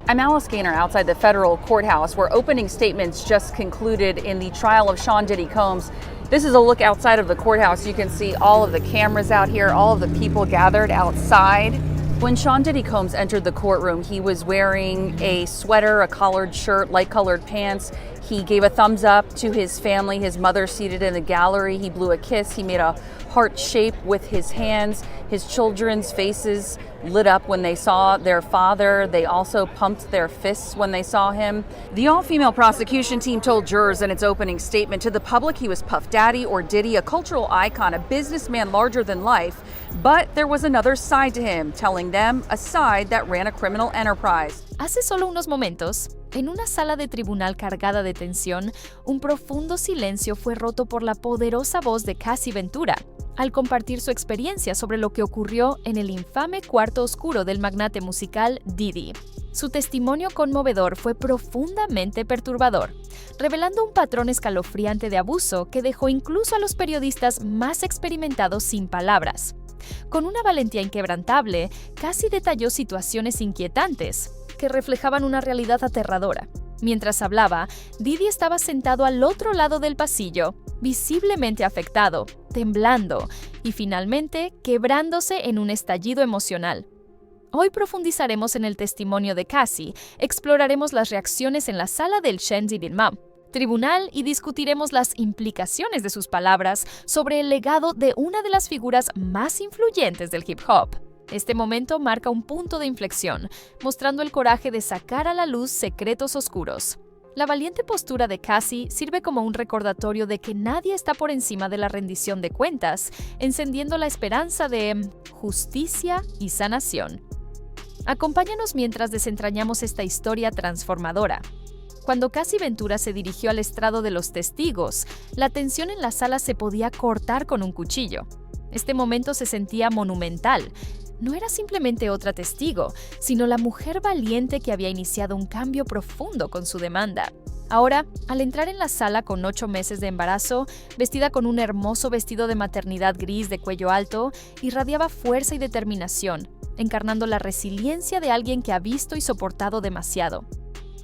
I'm Alice Gaynor outside the federal courthouse where opening statements just concluded in the trial of Sean Diddy Combs. This is a look outside of the courthouse. You can see all of the cameras out here, all of the people gathered outside. When Sean Diddy Combs entered the courtroom, he was wearing a sweater, a collared shirt, light colored pants. He gave a thumbs up to his family, his mother seated in the gallery. He blew a kiss. He made a heart shape with his hands. His children's faces lit up when they saw their father. They also pumped their fists when they saw him. The all-female prosecution team told jurors in its opening statement, to the public he was Puff Daddy or Diddy, a cultural icon, a businessman larger than life. But there was another side to him, telling them a side that ran a criminal enterprise. Hace solo unos momentos, en una sala de tribunal cargada de tensión, un profundo silencio fue roto por la poderosa voz de Cassie Ventura, al compartir su experiencia sobre lo que ocurrió en el infame cuarto oscuro del magnate musical Diddy. Su testimonio conmovedor fue profundamente perturbador, revelando un patrón escalofriante de abuso que dejó incluso a los periodistas más experimentados sin palabras. Con una valentía inquebrantable, Cassie detalló situaciones inquietantes que reflejaban una realidad aterradora. Mientras hablaba, Diddy estaba sentado al otro lado del pasillo, visiblemente afectado, temblando y finalmente quebrándose en un estallido emocional. Hoy profundizaremos en el testimonio de Cassie, exploraremos las reacciones en la sala del Shenzi-Dilmam tribunal y discutiremos las implicaciones de sus palabras sobre el legado de una de las figuras más influyentes del hip hop. Este momento marca un punto de inflexión, mostrando el coraje de sacar a la luz secretos oscuros. La valiente postura de Cassie sirve como un recordatorio de que nadie está por encima de la rendición de cuentas, encendiendo la esperanza de justicia y sanación. Acompáñanos mientras desentrañamos esta historia transformadora. Cuando Cassie Ventura se dirigió al estrado de los testigos, la tensión en la sala se podía cortar con un cuchillo. Este momento se sentía monumental. No era simplemente otra testigo, sino la mujer valiente que había iniciado un cambio profundo con su demanda. Ahora, al entrar en la sala con 8 meses de embarazo, vestida con un hermoso vestido de maternidad gris de cuello alto, irradiaba fuerza y determinación, encarnando la resiliencia de alguien que ha visto y soportado demasiado.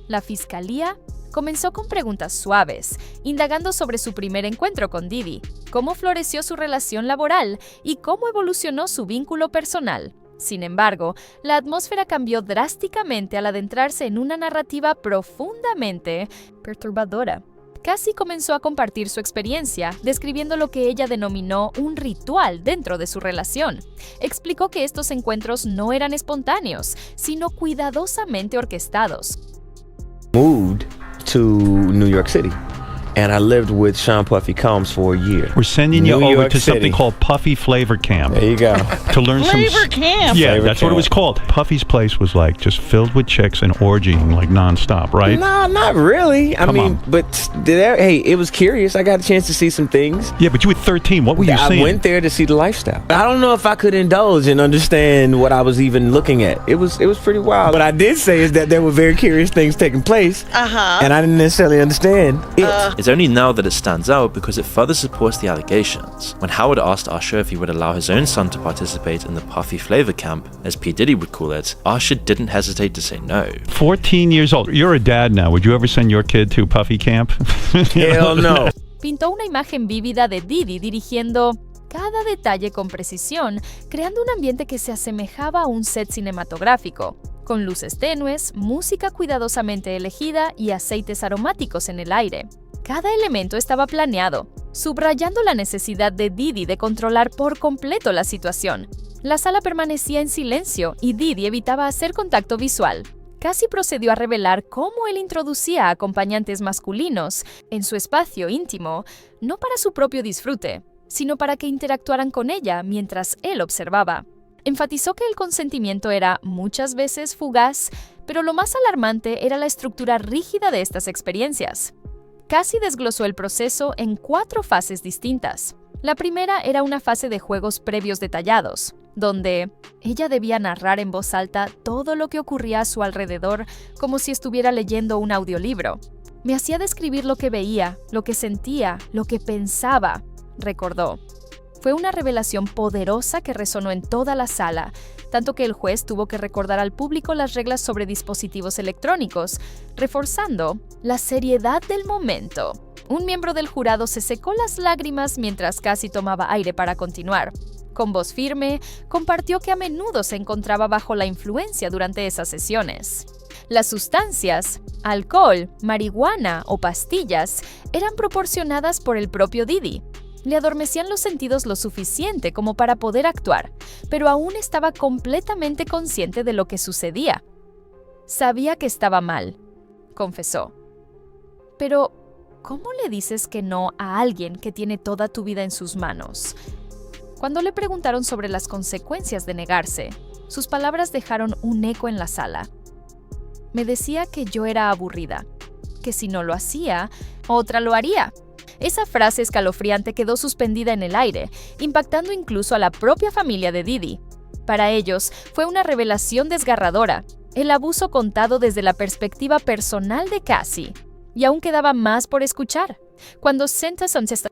La fiscalía comenzó con preguntas suaves, indagando sobre su primer encuentro con Diddy, cómo floreció su relación laboral y cómo evolucionó su vínculo personal. Sin embargo, la atmósfera cambió drásticamente al adentrarse en una narrativa profundamente perturbadora. Cassie comenzó a compartir su experiencia, describiendo lo que ella denominó un ritual dentro de su relación. Explicó que estos encuentros no eran espontáneos, sino cuidadosamente orquestados. Moved to New York City, and I lived with Sean Puffy Combs for a year. We're sending you New over York to City. something called Puffy Flavor Camp There you go. to learn Flavor Camp? Yeah, Flavor that's what it was Camp. called. Puffy's place was like just filled with chicks and orgying like nonstop, right? No, not really. I Come mean, on. but hey, it was curious. I got a chance to see some things. Yeah, but you were 13. What were you I seeing? went there to see the lifestyle. I don't know if I could indulge and understand what I was even looking at. It was pretty wild. What I did say is that there were very curious things taking place, and I didn't necessarily understand it. It's only now that it stands out because it further supports the allegations. When Howard asked Usher if he would allow his own son to participate in the Puffy Flavor Camp, as P. Diddy would call it, Usher didn't hesitate to say no. 14 years old. You're a dad now. Would you ever send your kid to Puffy Camp? Hell no. Pintó una imagen vívida de Diddy dirigiendo cada detalle con precisión, creando un ambiente que se asemejaba a un set cinematográfico, con luces tenues, música cuidadosamente elegida y aceites aromáticos en el aire. Cada elemento estaba planeado, subrayando la necesidad de Diddy de controlar por completo la situación. La sala permanecía en silencio y Diddy evitaba hacer contacto visual. Cassie procedió a revelar cómo él introducía a acompañantes masculinos en su espacio íntimo, no para su propio disfrute, sino para que interactuaran con ella mientras él observaba. Enfatizó que el consentimiento era muchas veces fugaz, pero lo más alarmante era la estructura rígida de estas experiencias. Cassie desglosó el proceso en 4 fases distintas. La primera era una fase de juegos previos detallados, donde ella debía narrar en voz alta todo lo que ocurría a su alrededor como si estuviera leyendo un audiolibro. Me hacía describir lo que veía, lo que sentía, lo que pensaba, recordó. Fue una revelación poderosa que resonó en toda la sala, tanto que el juez tuvo que recordar al público las reglas sobre dispositivos electrónicos, reforzando la seriedad del momento. Un miembro del jurado se secó las lágrimas mientras Cassie tomaba aire para continuar. Con voz firme, compartió que a menudo se encontraba bajo la influencia durante esas sesiones. Las sustancias, alcohol, marihuana o pastillas, eran proporcionadas por el propio Diddy. Le adormecían los sentidos lo suficiente como para poder actuar, pero aún estaba completamente consciente de lo que sucedía. Sabía que estaba mal, confesó. Pero, ¿cómo le dices que no a alguien que tiene toda tu vida en sus manos? Cuando le preguntaron sobre las consecuencias de negarse, sus palabras dejaron un eco en la sala. Me decía que yo era aburrida, que si no lo hacía, otra lo haría. Esa frase escalofriante quedó suspendida en el aire, impactando incluso a la propia familia de Diddy. Para ellos, fue una revelación desgarradora, el abuso contado desde la perspectiva personal de Cassie. Y aún quedaba más por escuchar. Cuando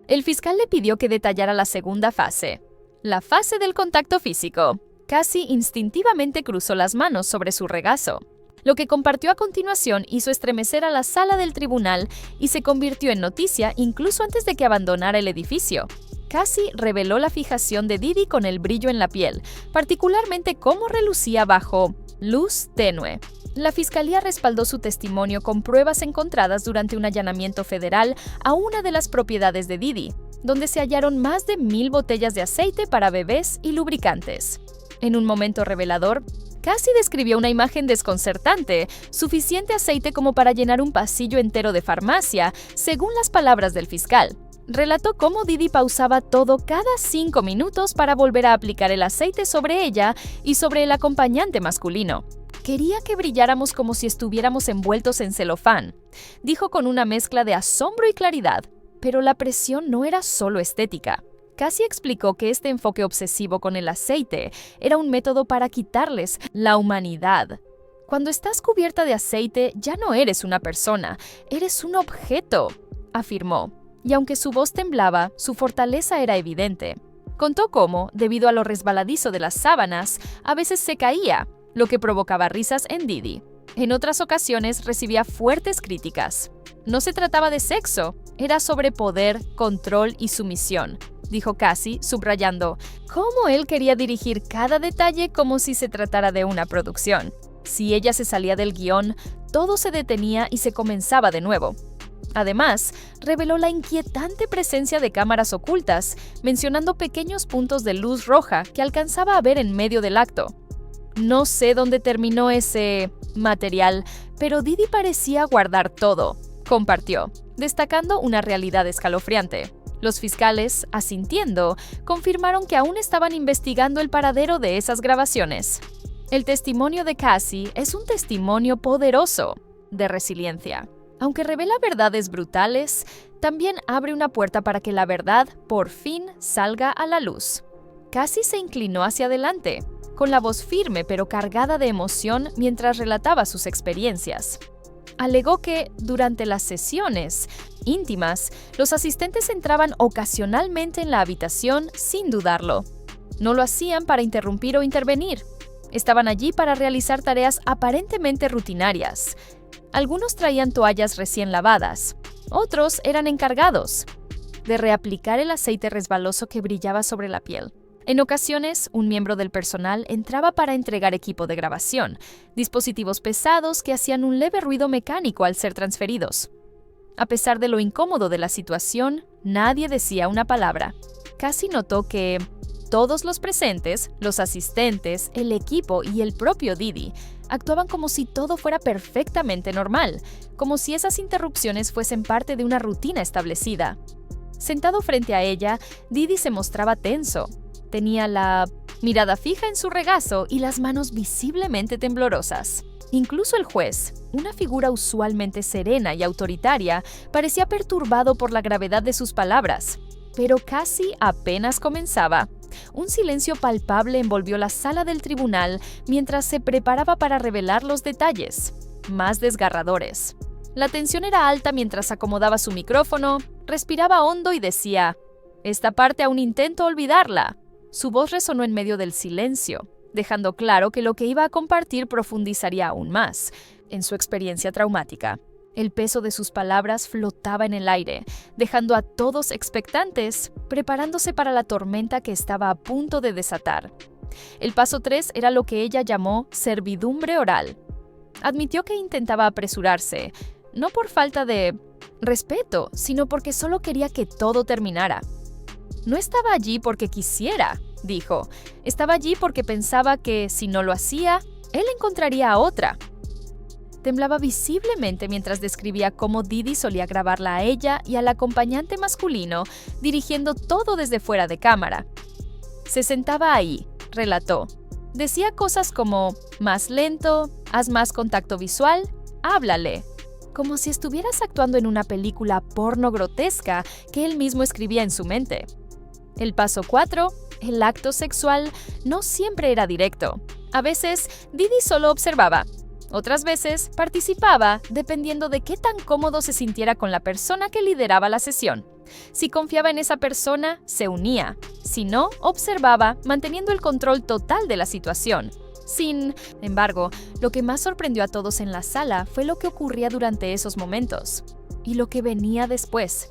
el fiscal le pidió que detallara la segunda fase, la fase del contacto físico. Cassie instintivamente cruzó las manos sobre su regazo. Lo que compartió a continuación hizo estremecer a la sala del tribunal y se convirtió en noticia incluso antes de que abandonara el edificio. Cassie reveló la fijación de Diddy con el brillo en la piel, particularmente cómo relucía bajo luz tenue. La fiscalía respaldó su testimonio con pruebas encontradas durante un allanamiento federal a una de las propiedades de Diddy, donde se hallaron más de 1,000 botellas de aceite para bebés y lubricantes. En un momento revelador, Cassie describió una imagen desconcertante, suficiente aceite como para llenar un pasillo entero de farmacia, según las palabras del fiscal. Relató cómo Diddy pausaba todo cada 5 minutos para volver a aplicar el aceite sobre ella y sobre el acompañante masculino. Quería que brilláramos como si estuviéramos envueltos en celofán, dijo con una mezcla de asombro y claridad. Pero la presión no era solo estética. Cassie explicó que este enfoque obsesivo con el aceite era un método para quitarles la humanidad. Cuando estás cubierta de aceite, ya no eres una persona, eres un objeto, afirmó. Y aunque su voz temblaba, su fortaleza era evidente. Contó cómo, debido a lo resbaladizo de las sábanas, a veces se caía, lo que provocaba risas en Diddy. En otras ocasiones recibía fuertes críticas. No se trataba de sexo, era sobre poder, control y sumisión, dijo Cassie, subrayando cómo él quería dirigir cada detalle como si se tratara de una producción. Si ella se salía del guión, todo se detenía y se comenzaba de nuevo. Además, reveló la inquietante presencia de cámaras ocultas, mencionando pequeños puntos de luz roja que alcanzaba a ver en medio del acto. No sé dónde terminó ese material, pero Diddy parecía guardar todo, compartió, destacando una realidad escalofriante. Los fiscales, asintiendo, confirmaron que aún estaban investigando el paradero de esas grabaciones. El testimonio de Cassie es un testimonio poderoso de resiliencia. Aunque revela verdades brutales, también abre una puerta para que la verdad por fin salga a la luz. Cassie se inclinó hacia adelante, con la voz firme pero cargada de emoción mientras relataba sus experiencias. Alegó que, durante las sesiones íntimas, los asistentes entraban ocasionalmente en la habitación sin dudarlo. No lo hacían para interrumpir o intervenir. Estaban allí para realizar tareas aparentemente rutinarias. Algunos traían toallas recién lavadas. Otros eran encargados de reaplicar el aceite resbaloso que brillaba sobre la piel. En ocasiones, un miembro del personal entraba para entregar equipo de grabación, dispositivos pesados que hacían un leve ruido mecánico al ser transferidos. A pesar de lo incómodo de la situación, nadie decía una palabra. Cassie notó que todos los presentes, los asistentes, el equipo y el propio Diddy, actuaban como si todo fuera perfectamente normal, como si esas interrupciones fuesen parte de una rutina establecida. Sentado frente a ella, Diddy se mostraba tenso. Tenía la mirada fija en su regazo y las manos visiblemente temblorosas. Incluso el juez, una figura usualmente serena y autoritaria, parecía perturbado por la gravedad de sus palabras. Pero Cassie apenas comenzaba. Un silencio palpable envolvió la sala del tribunal mientras se preparaba para revelar los detalles más desgarradores. La tensión era alta mientras acomodaba su micrófono, respiraba hondo y decía: Esta parte aún intento olvidarla. Su voz resonó en medio del silencio, dejando claro que lo que iba a compartir profundizaría aún más en su experiencia traumática. El peso de sus palabras flotaba en el aire, dejando a todos expectantes, preparándose para la tormenta que estaba a punto de desatar. El paso 3 era lo que ella llamó servidumbre oral. Admitió que intentaba apresurarse, no por falta de respeto, sino porque solo quería que todo terminara. No estaba allí porque quisiera, dijo. Estaba allí porque pensaba que, si no lo hacía, él encontraría a otra. Temblaba visiblemente mientras describía cómo Didi solía grabarla a ella y al acompañante masculino, dirigiendo todo desde fuera de cámara. Se sentaba ahí, relató. Decía cosas como, más lento, haz más contacto visual, háblale. Como si estuvieras actuando en una película porno grotesca que él mismo escribía en su mente. El paso 4, el acto sexual, no siempre era directo. A veces, Didi solo observaba. Otras veces, participaba dependiendo de qué tan cómodo se sintiera con la persona que lideraba la sesión. Si confiaba en esa persona, se unía. Si no, observaba, manteniendo el control total de la situación. Sin embargo, lo que más sorprendió a todos en la sala fue lo que ocurría durante esos momentos. Y lo que venía después.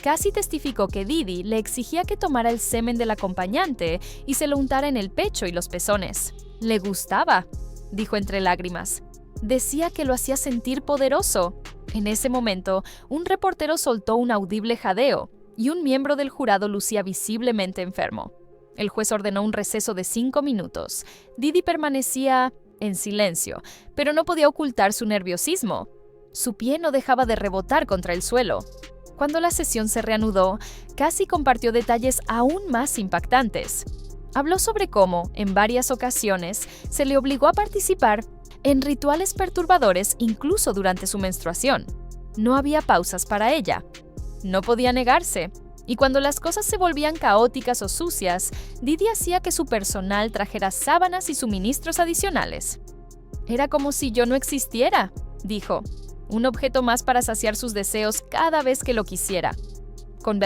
Cassie testificó que Didi le exigía que tomara el semen del acompañante y se lo untara en el pecho y los pezones. Le gustaba, dijo entre lágrimas. Decía que lo hacía sentir poderoso. En ese momento, un reportero soltó un audible jadeo y un miembro del jurado lucía visiblemente enfermo. El juez ordenó un receso de 5 minutos. Didi permanecía en silencio, pero no podía ocultar su nerviosismo. Su pie no dejaba de rebotar contra el suelo. Cuando la sesión se reanudó, Cassie compartió detalles aún más impactantes. Habló sobre cómo, en varias ocasiones, se le obligó a participar en rituales perturbadores incluso durante su menstruación. No había pausas para ella. No podía negarse. Y cuando las cosas se volvían caóticas o sucias, Didi hacía que su personal trajera sábanas y suministros adicionales. Era como si yo no existiera, dijo. Un objeto más para saciar sus deseos cada vez que lo quisiera. Con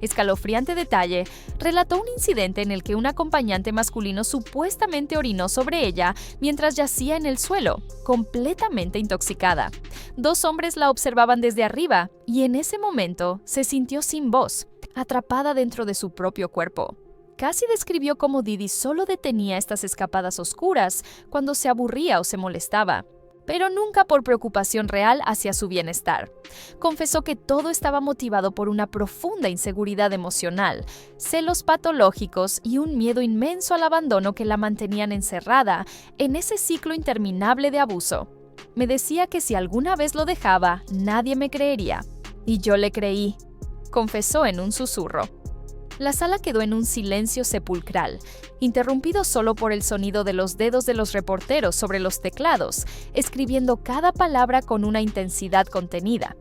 escalofriante detalle, relató un incidente en el que un acompañante masculino supuestamente orinó sobre ella mientras yacía en el suelo, completamente intoxicada. 2 hombres la observaban desde arriba y en ese momento se sintió sin voz, atrapada dentro de su propio cuerpo. Cassie describió cómo Didi solo detenía estas escapadas oscuras cuando se aburría o se molestaba, pero nunca por preocupación real hacia su bienestar. Confesó que todo estaba motivado por una profunda inseguridad emocional, celos patológicos y un miedo inmenso al abandono que la mantenían encerrada en ese ciclo interminable de abuso. Me decía que si alguna vez lo dejaba, nadie me creería. Y yo le creí, confesó en un susurro. La sala quedó en un silencio sepulcral, interrumpido solo por el sonido de los dedos de los reporteros sobre los teclados, escribiendo cada palabra con una intensidad contenida.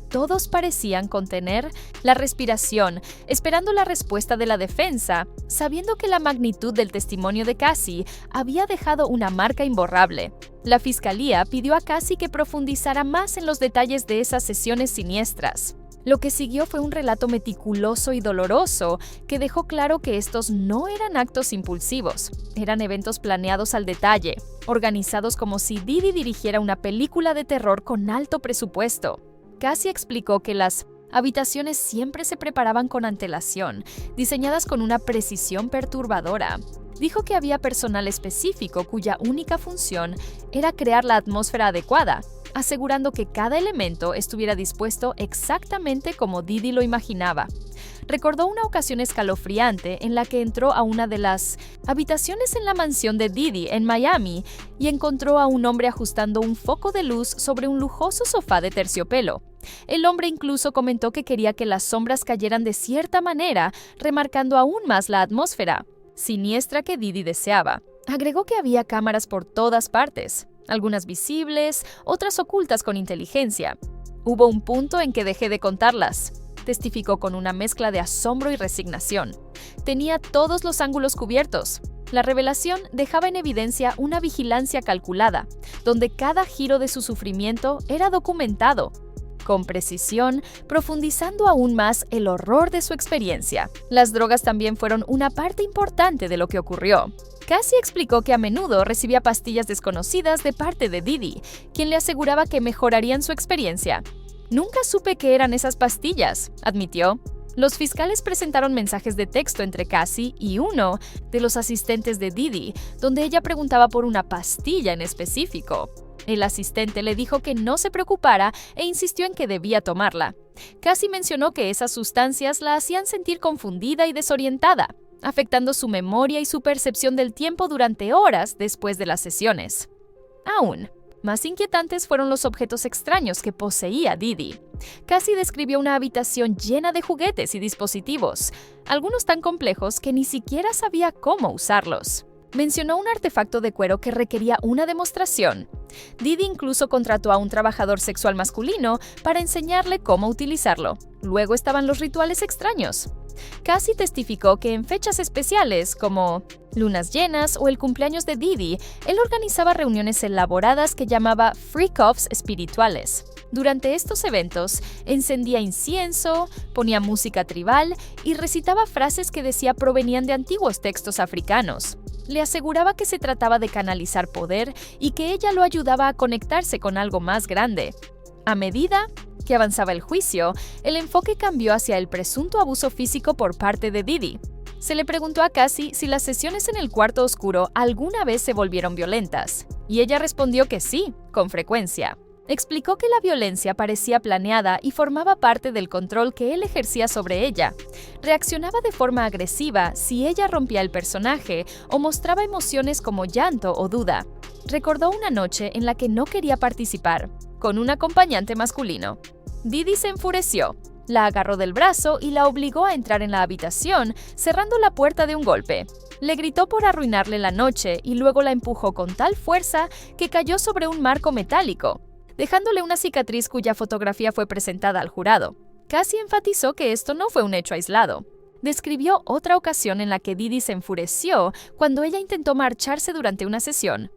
Todos parecían contener la respiración, esperando la respuesta de la defensa, sabiendo que la magnitud del testimonio de Cassie había dejado una marca imborrable. La fiscalía pidió a Cassie que profundizara más en los detalles de esas sesiones siniestras. Lo que siguió fue un relato meticuloso y doloroso que dejó claro que estos no eran actos impulsivos, eran eventos planeados al detalle, organizados como si Didi dirigiera una película de terror con alto presupuesto. Cassie explicó que las habitaciones siempre se preparaban con antelación, diseñadas con una precisión perturbadora. Dijo que había personal específico cuya única función era crear la atmósfera adecuada, asegurando que cada elemento estuviera dispuesto exactamente como Didi lo imaginaba. Recordó una ocasión escalofriante en la que entró a una de las habitaciones en la mansión de Didi en Miami y encontró a un hombre ajustando un foco de luz sobre un lujoso sofá de terciopelo. El hombre incluso comentó que quería que las sombras cayeran de cierta manera, remarcando aún más la atmósfera siniestra que Didi deseaba. Agregó que había cámaras por todas partes, algunas visibles, otras ocultas con inteligencia. Hubo un punto en que dejé de contarlas, testificó con una mezcla de asombro y resignación. Tenía todos los ángulos cubiertos. La revelación dejaba en evidencia una vigilancia calculada, donde cada giro de su sufrimiento era documentado. con precisión, profundizando aún más el horror de su experiencia. Las drogas también fueron una parte importante de lo que ocurrió. Cassie explicó que a menudo recibía pastillas desconocidas de parte de Diddy, quien le aseguraba que mejorarían su experiencia. «Nunca supe qué eran esas pastillas», admitió. Los fiscales presentaron mensajes de texto entre Cassie y uno de los asistentes de Diddy, donde ella preguntaba por una pastilla en específico. El asistente le dijo que no se preocupara e insistió en que debía tomarla. Cassie mencionó que esas sustancias la hacían sentir confundida y desorientada, afectando su memoria y su percepción del tiempo durante horas después de las sesiones. Aún más inquietantes fueron los objetos extraños que poseía Diddy. Cassie describió una habitación llena de juguetes y dispositivos, algunos tan complejos que ni siquiera sabía cómo usarlos. Mencionó un artefacto de cuero que requería una demostración. Diddy incluso contrató a un trabajador sexual masculino para enseñarle cómo utilizarlo. Luego estaban los rituales extraños. Cassie testificó que en fechas especiales, como lunas llenas o el cumpleaños de Diddy, él organizaba reuniones elaboradas que llamaba freak-offs espirituales. Durante estos eventos, encendía incienso, ponía música tribal y recitaba frases que decía provenían de antiguos textos africanos. Le aseguraba que se trataba de canalizar poder y que ella lo ayudaba a conectarse con algo más grande. A medida que avanzaba el juicio, el enfoque cambió hacia el presunto abuso físico por parte de Diddy. Se le preguntó a Cassie si las sesiones en el cuarto oscuro alguna vez se volvieron violentas, y ella respondió que sí, con frecuencia. Explicó que la violencia parecía planeada y formaba parte del control que él ejercía sobre ella. Reaccionaba de forma agresiva si ella rompía el personaje o mostraba emociones como llanto o duda. Recordó una noche en la que no quería participar, con un acompañante masculino. Diddy se enfureció, la agarró del brazo y la obligó a entrar en la habitación, cerrando la puerta de un golpe. Le gritó por arruinarle la noche y luego la empujó con tal fuerza que cayó sobre un marco metálico, dejándole una cicatriz cuya fotografía fue presentada al jurado. Cassie enfatizó que esto no fue un hecho aislado. Describió otra ocasión en la que Diddy se enfureció cuando ella intentó marcharse durante una sesión.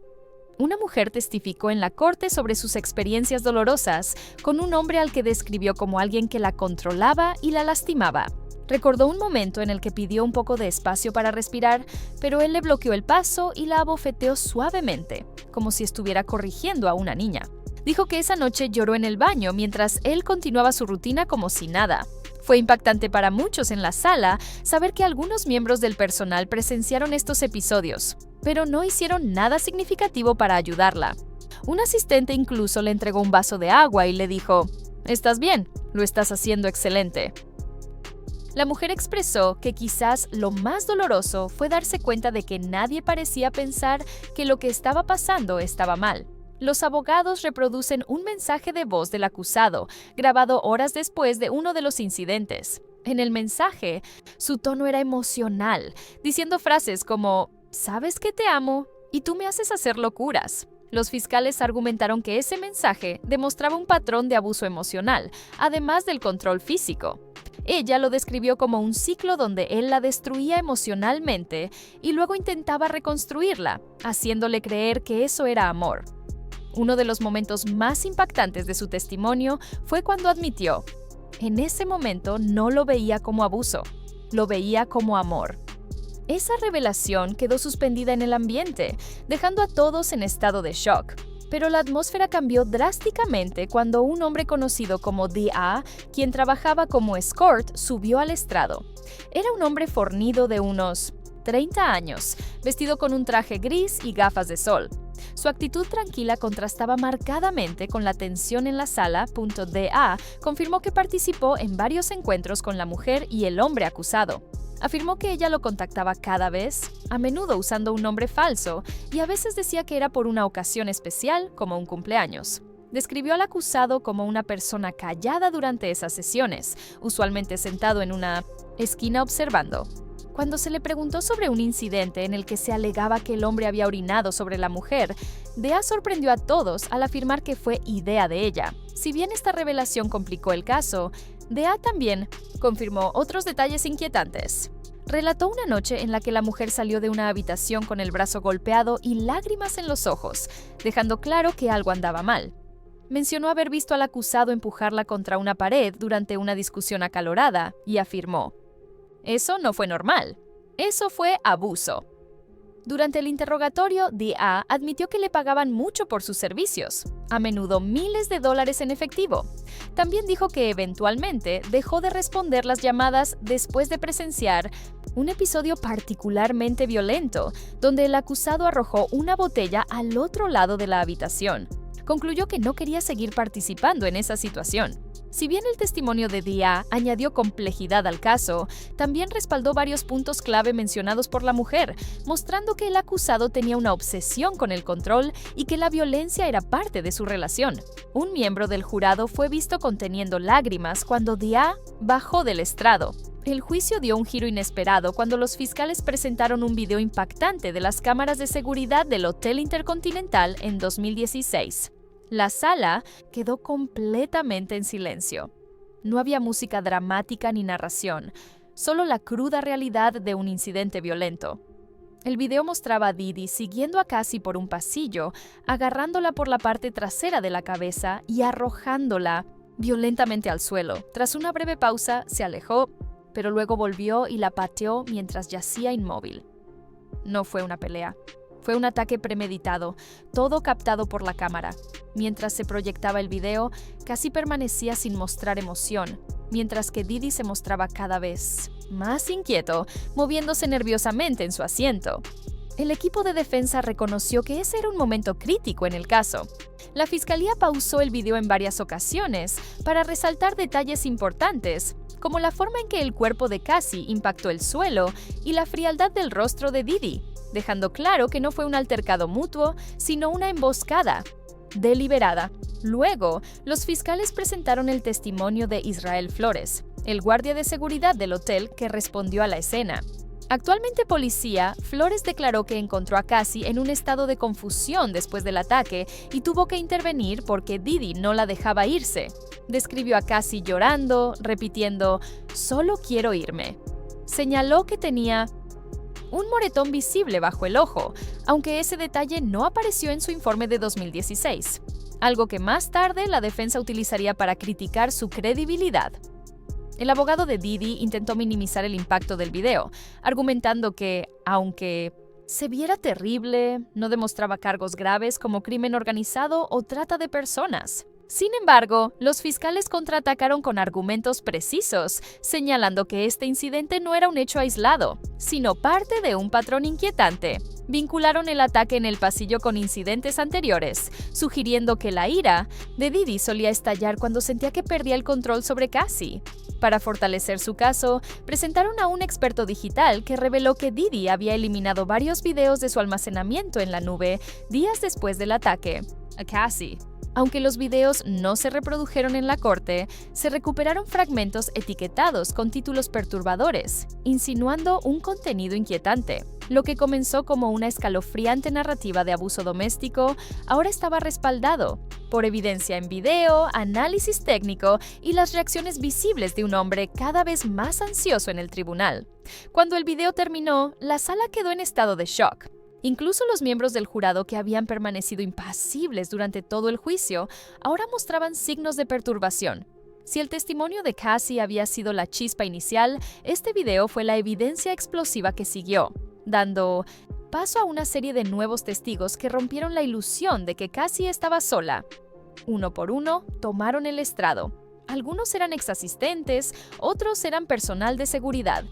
Una mujer testificó en la corte sobre sus experiencias dolorosas con un hombre al que describió como alguien que la controlaba y la lastimaba. Recordó un momento en el que pidió un poco de espacio para respirar, pero él le bloqueó el paso y la abofeteó suavemente, como si estuviera corrigiendo a una niña. Dijo que esa noche lloró en el baño mientras él continuaba su rutina como si nada. Fue impactante para muchos en la sala saber que algunos miembros del personal presenciaron estos episodios, pero no hicieron nada significativo para ayudarla. Un asistente incluso le entregó un vaso de agua y le dijo: «Estás bien, lo estás haciendo excelente». La mujer expresó que quizás lo más doloroso fue darse cuenta de que nadie parecía pensar que lo que estaba pasando estaba mal. Los abogados reproducen un mensaje de voz del acusado, grabado horas después de uno de los incidentes. En el mensaje, su tono era emocional, diciendo frases como «Sabes que te amo y tú me haces hacer locuras». Los fiscales argumentaron que ese mensaje demostraba un patrón de abuso emocional, además del control físico. Ella lo describió como un ciclo donde él la destruía emocionalmente y luego intentaba reconstruirla, haciéndole creer que eso era amor. Uno de los momentos más impactantes de su testimonio fue cuando admitió: «En ese momento no lo veía como abuso, lo veía como amor». Esa revelación quedó suspendida en el ambiente, dejando a todos en estado de shock. Pero la atmósfera cambió drásticamente cuando un hombre conocido como D.A., quien trabajaba como escort, subió al estrado. Era un hombre fornido de unos 30 años, vestido con un traje gris y gafas de sol. Su actitud tranquila contrastaba marcadamente con la tensión en la sala. D.A. confirmó que participó en varios encuentros con la mujer y el hombre acusado. Afirmó que ella lo contactaba cada vez, a menudo usando un nombre falso, y a veces decía que era por una ocasión especial, como un cumpleaños. Describió al acusado como una persona callada durante esas sesiones, usualmente sentado en una esquina observando. Cuando se le preguntó sobre un incidente en el que se alegaba que el hombre había orinado sobre la mujer, D.A. sorprendió a todos al afirmar que fue idea de ella. Si bien esta revelación complicó el caso, D.A. también confirmó otros detalles inquietantes. Relató una noche en la que la mujer salió de una habitación con el brazo golpeado y lágrimas en los ojos, dejando claro que algo andaba mal. mencionó haber visto al acusado empujarla contra una pared durante una discusión acalorada y afirmó: "Eso no fue normal. Eso fue abuso". Durante el interrogatorio, D.A. admitió que le pagaban mucho por sus servicios, a menudo miles de dólares en efectivo. También dijo que eventualmente dejó de responder las llamadas después de presenciar un episodio particularmente violento, donde el acusado arrojó una botella al otro lado de la habitación. Concluyó que no quería seguir participando en esa situación. Si bien el testimonio de D.A. añadió complejidad al caso, también respaldó varios puntos clave mencionados por la mujer, mostrando que el acusado tenía una obsesión con el control y que la violencia era parte de su relación. Un miembro del jurado fue visto conteniendo lágrimas cuando D.A. bajó del estrado. El juicio dio un giro inesperado cuando los fiscales presentaron un video impactante de las cámaras de seguridad del Hotel Intercontinental en 2016. La sala quedó completamente en silencio. No había música dramática ni narración, solo la cruda realidad de un incidente violento. El video mostraba a Didi siguiendo a Cassie por un pasillo, agarrándola por la parte trasera de la cabeza y arrojándola violentamente al suelo. Tras una breve pausa, se alejó, pero luego volvió y la pateó mientras yacía inmóvil. No fue una pelea. Fue un ataque premeditado, todo captado por la cámara. Mientras se proyectaba el video, Cassie permanecía sin mostrar emoción, mientras que Didi se mostraba cada vez más inquieto, moviéndose nerviosamente en su asiento. El equipo de defensa reconoció que ese era un momento crítico en el caso. La fiscalía pausó el video en varias ocasiones para resaltar detalles importantes, como la forma en que el cuerpo de Cassie impactó el suelo y la frialdad del rostro de Didi, dejando claro que no fue un altercado mutuo, sino una emboscada deliberada. Luego, los fiscales presentaron el testimonio de Israel Flores, el guardia de seguridad del hotel que respondió a la escena. Actualmente policía, Flores declaró que encontró a Cassie en un estado de confusión después del ataque y tuvo que intervenir porque Didi no la dejaba irse. Describió a Cassie llorando, repitiendo: "Solo quiero irme". Señaló que tenía un moretón visible bajo el ojo, aunque ese detalle no apareció en su informe de 2016, algo que más tarde la defensa utilizaría para criticar su credibilidad. El abogado de Didi intentó minimizar el impacto del video, argumentando que, aunque se viera terrible, no demostraba cargos graves como crimen organizado o trata de personas. Sin embargo, los fiscales contraatacaron con argumentos precisos, señalando que este incidente no era un hecho aislado, sino parte de un patrón inquietante. Vincularon el ataque en el pasillo con incidentes anteriores, sugiriendo que la ira de Didi solía estallar cuando sentía que perdía el control sobre Cassie. Para fortalecer su caso, presentaron a un experto digital que reveló que Didi había eliminado varios videos de su almacenamiento en la nube días después del ataque a Cassie. Aunque los videos no se reprodujeron en la corte, se recuperaron fragmentos etiquetados con títulos perturbadores, insinuando un contenido inquietante. Lo que comenzó como una escalofriante narrativa de abuso doméstico, ahora estaba respaldado por evidencia en video, análisis técnico y las reacciones visibles de un hombre cada vez más ansioso en el tribunal. Cuando el video terminó, la sala quedó en estado de shock. Incluso los miembros del jurado que habían permanecido impasibles durante todo el juicio, ahora mostraban signos de perturbación. Si el testimonio de Cassie había sido la chispa inicial, este video fue la evidencia explosiva que siguió, dando paso a una serie de nuevos testigos que rompieron la ilusión de que Cassie estaba sola. Uno por uno, tomaron el estrado. Algunos eran exasistentes, otros eran personal de seguridad.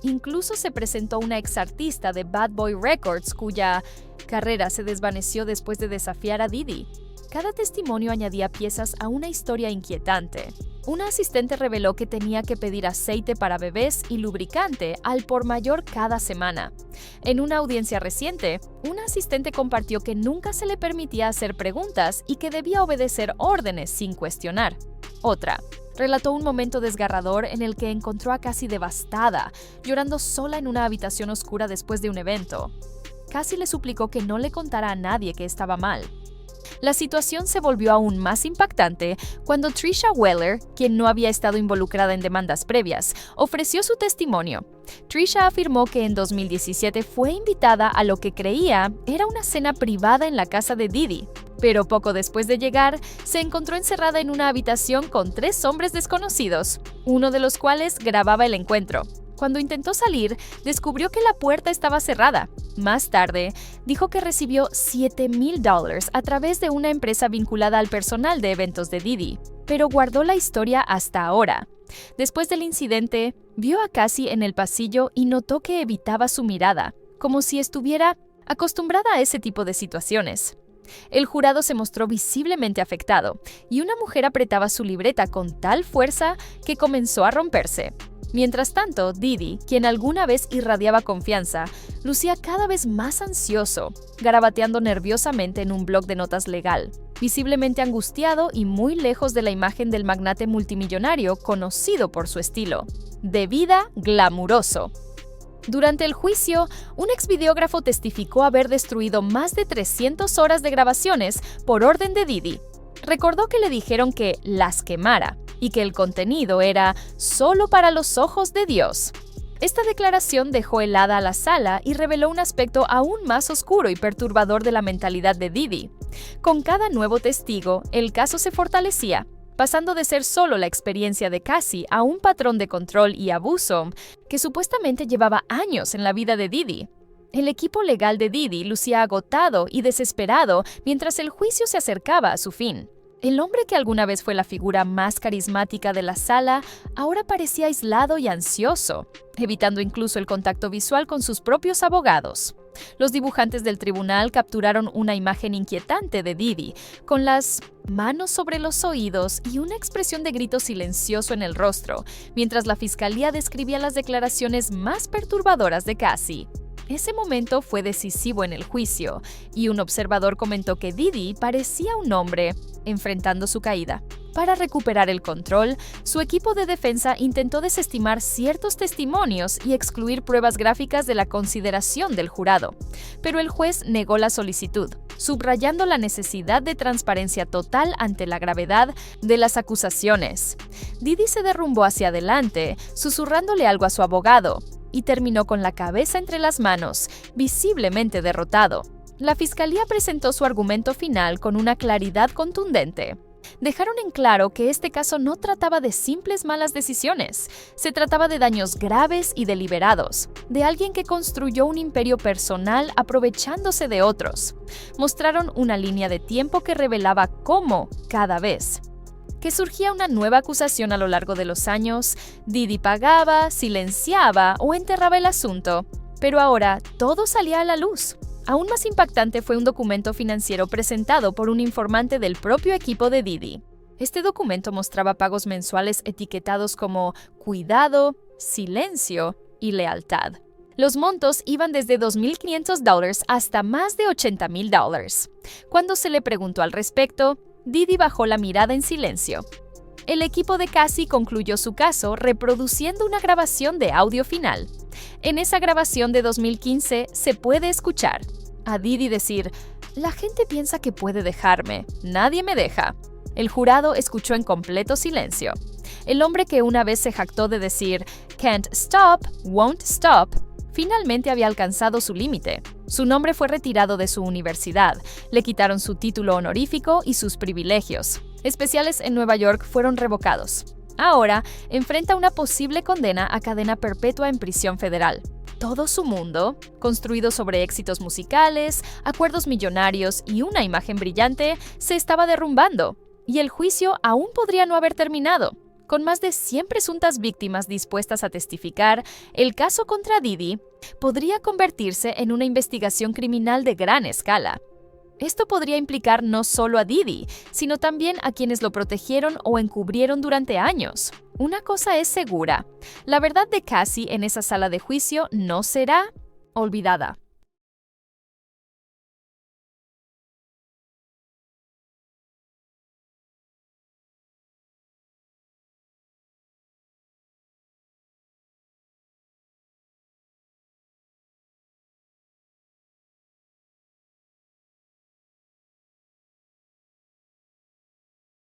Incluso se presentó una exartista de Bad Boy Records cuya carrera se desvaneció después de desafiar a Didi. Cada testimonio añadía piezas a una historia inquietante. Una asistente reveló que tenía que pedir aceite para bebés y lubricante al por mayor cada semana. En una audiencia reciente, una asistente compartió que nunca se le permitía hacer preguntas y que debía obedecer órdenes sin cuestionar. Otra relató un momento desgarrador en el que encontró a Cassie devastada, llorando sola en una habitación oscura después de un evento. Cassie le suplicó que no le contara a nadie que estaba mal. La situación se volvió aún más impactante cuando Trisha Weller, quien no había estado involucrada en demandas previas, ofreció su testimonio. Trisha afirmó que en 2017 fue invitada a lo que creía era una cena privada en la casa de Diddy, pero poco después de llegar, se encontró encerrada en una habitación con 3 hombres desconocidos, uno de los cuales grababa el encuentro. Cuando intentó salir, descubrió que la puerta estaba cerrada. Más tarde, dijo que recibió $7,000 a través de una empresa vinculada al personal de eventos de Diddy, pero guardó la historia hasta ahora. Después del incidente, vio a Cassie en el pasillo y notó que evitaba su mirada, como si estuviera acostumbrada a ese tipo de situaciones. El jurado se mostró visiblemente afectado, y una mujer apretaba su libreta con tal fuerza que comenzó a romperse. Mientras tanto, Diddy, quien alguna vez irradiaba confianza, lucía cada vez más ansioso, garabateando nerviosamente en un bloc de notas legal, visiblemente angustiado y muy lejos de la imagen del magnate multimillonario conocido por su estilo de vida glamuroso. Durante el juicio, un exvideógrafo testificó haber destruido más de 300 horas de grabaciones por orden de Diddy. Recordó que le dijeron que las quemara y que el contenido era solo para los ojos de Dios. Esta declaración dejó helada a la sala y reveló un aspecto aún más oscuro y perturbador de la mentalidad de Diddy. Con cada nuevo testigo, el caso se fortalecía, pasando de ser solo la experiencia de Cassie a un patrón de control y abuso que supuestamente llevaba años en la vida de Diddy. El equipo legal de Diddy lucía agotado y desesperado mientras el juicio se acercaba a su fin. El hombre que alguna vez fue la figura más carismática de la sala ahora parecía aislado y ansioso, evitando incluso el contacto visual con sus propios abogados. Los dibujantes del tribunal capturaron una imagen inquietante de Diddy, con las manos sobre los oídos y una expresión de grito silencioso en el rostro, mientras la fiscalía describía las declaraciones más perturbadoras de Cassie. Ese momento fue decisivo en el juicio, y un observador comentó que Diddy parecía un hombre enfrentando su caída. Para recuperar el control, su equipo de defensa intentó desestimar ciertos testimonios y excluir pruebas gráficas de la consideración del jurado, pero el juez negó la solicitud, subrayando la necesidad de transparencia total ante la gravedad de las acusaciones. Diddy se derrumbó hacia adelante, susurrándole algo a su abogado, y terminó con la cabeza entre las manos, visiblemente derrotado. La fiscalía presentó su argumento final con una claridad contundente. Dejaron en claro que este caso no trataba de simples malas decisiones, se trataba de daños graves y deliberados, de alguien que construyó un imperio personal aprovechándose de otros. Mostraron una línea de tiempo que revelaba cómo, cada vez que surgía una nueva acusación a lo largo de los años, Diddy pagaba, silenciaba o enterraba el asunto, pero ahora todo salía a la luz. Aún más impactante fue un documento financiero presentado por un informante del propio equipo de Diddy. Este documento mostraba pagos mensuales etiquetados como cuidado, silencio y lealtad. Los montos iban desde $2,500 hasta más de $80,000. Cuando se le preguntó al respecto, Diddy bajó la mirada en silencio. El equipo de Cassie concluyó su caso reproduciendo una grabación de audio final. En esa grabación de 2015 se puede escuchar a Diddy decir: "La gente piensa que puede dejarme, nadie me deja". El jurado escuchó en completo silencio. El hombre que una vez se jactó de decir "Can't stop, won't stop", finalmente había alcanzado su límite. Su nombre fue retirado de su universidad, le quitaron su título honorífico y sus privilegios especiales en Nueva York fueron revocados. Ahora enfrenta una posible condena a cadena perpetua en prisión federal. Todo su mundo, construido sobre éxitos musicales, acuerdos millonarios y una imagen brillante, se estaba derrumbando, y el juicio aún podría no haber terminado. Con más de 100 presuntas víctimas dispuestas a testificar, el caso contra Diddy podría convertirse en una investigación criminal de gran escala. Esto podría implicar no solo a Diddy, sino también a quienes lo protegieron o encubrieron durante años. Una cosa es segura: la verdad de Cassie en esa sala de juicio no será olvidada.